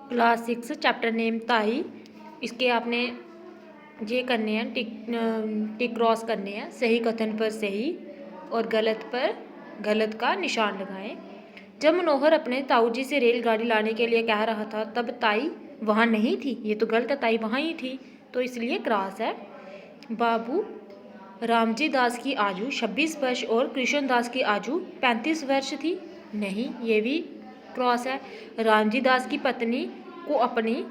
Class 6 chapter name ताई। इसके आपने ये करने हैं, टिक क्रॉस करने हैं। सही कथन पर सही और गलत पर गलत का निशान लगाएं। जब मनोहर अपने ताऊ जी से रेलगाड़ी लाने के लिए कह रहा था तब ताई वहाँ नहीं थी। ये तो गलत है, ताई वहाँ ही थी, तो इसलिए क्रॉस है। बाबू रामजी दास की आयु 26 वर्ष और कृष्णदास की आयु 35 वर्ष थी। नहीं, ये भी क्रॉस है। रामजी दास की पत्नी को अपनी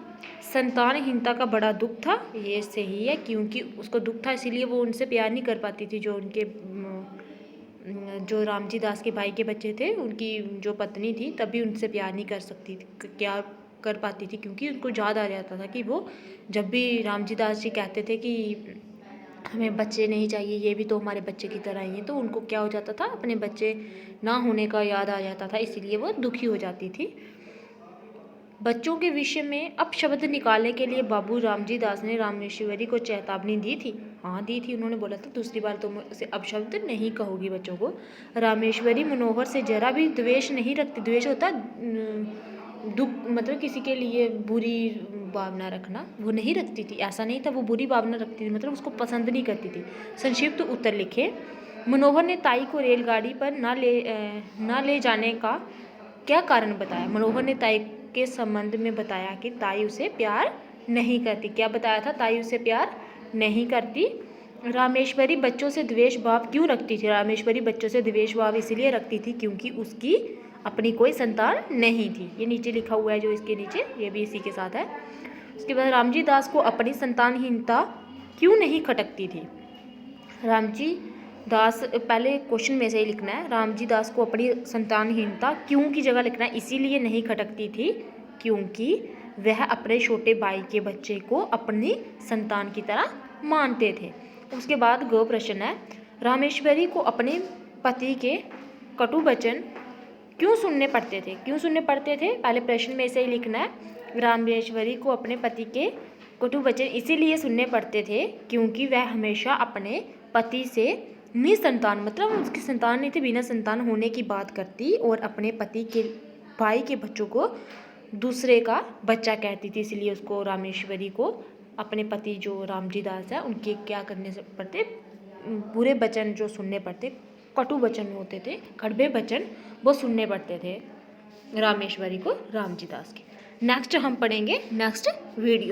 संतानहीनता का बड़ा दुख था। ये सही है, क्योंकि उसको दुख था इसीलिए वो उनसे प्यार नहीं कर पाती थी। जो रामजी दास के भाई के बच्चे थे, उनकी जो पत्नी थी तब भी उनसे प्यार नहीं कर सकती थी, क्या कर पाती थी, क्योंकि उनको याद आ जाता था कि वो जब भी रामजी दास जी कहते थे कि हमें बच्चे नहीं चाहिए, ये भी तो हमारे बच्चे की तरह ही है, तो उनको क्या हो जाता था, अपने बच्चे ना होने का याद आ जाता था, इसीलिए वो दुखी हो जाती थी। बच्चों के विषय में अपशब्द निकालने के लिए बाबू रामजी दास ने रामेश्वरी को चेतावनी दी थी। हाँ दी थी, उन्होंने बोला था दूसरी बार तुम उसे अपशब्द नहीं कहोगी बच्चों को। रामेश्वरी मनोहर से जरा भी द्वेष नहीं रखती। द्वेष होता दुख, मतलब किसी के लिए बुरी भावना रखना, वो नहीं रखती थी। ऐसा नहीं था वो बुरी भावना रखती थी, मतलब उसको पसंद नहीं करती थी। संक्षिप्त उत्तर लिखे। मनोहर ने ताई को रेलगाड़ी पर न ले जाने का क्या कारण बताया। मनोहर ने ताई के संबंध में बताया कि ताई उसे प्यार नहीं करती। क्या बताया था, ताई उसे प्यार नहीं करती। रामेश्वरी बच्चों से द्वेष भाव क्यों रखती थी। रामेश्वरी बच्चों से द्वेष भाव इसलिए रखती थी क्योंकि उसकी अपनी कोई संतान नहीं थी। ये नीचे लिखा हुआ है जो इसके नीचे, ये भी इसी के साथ है। उसके बाद रामजी दास को अपनी संतानहीनता क्यों नहीं खटकती थी। रामजी दास, पहले क्वेश्चन में से ही लिखना है, रामजी दास को अपनी संतानहीनता क्यों की जगह लिखना है, इसीलिए नहीं खटकती थी क्योंकि वह अपने छोटे भाई के बच्चे को अपनी संतान की तरह मानते थे। उसके बाद गो प्रश्न है, रामेश्वरी को अपने पति के कटु वचन क्यों सुनने पड़ते थे। क्यों सुनने पड़ते थे, पहले प्रश्न में से ही लिखना है। रामेश्वरी को अपने पति के कटु वचन इसीलिए सुनने पड़ते थे क्योंकि वह हमेशा अपने पति से निसंतान, मतलब उसकी संतान नहीं थी, बिना संतान होने की बात करती और अपने पति के भाई के बच्चों को दूसरे का बच्चा कहती थी। इसलिए उसको, रामेश्वरी को, अपने पति जो रामजी दास है उनके क्या करने से पड़ते, बुरे वचन जो सुनने पड़ते, कटु वचन होते थे, कड़वे वचन, वो सुनने पड़ते थे रामेश्वरी को रामजी दास के। नेक्स्ट हम पढ़ेंगे नेक्स्ट वीडियो।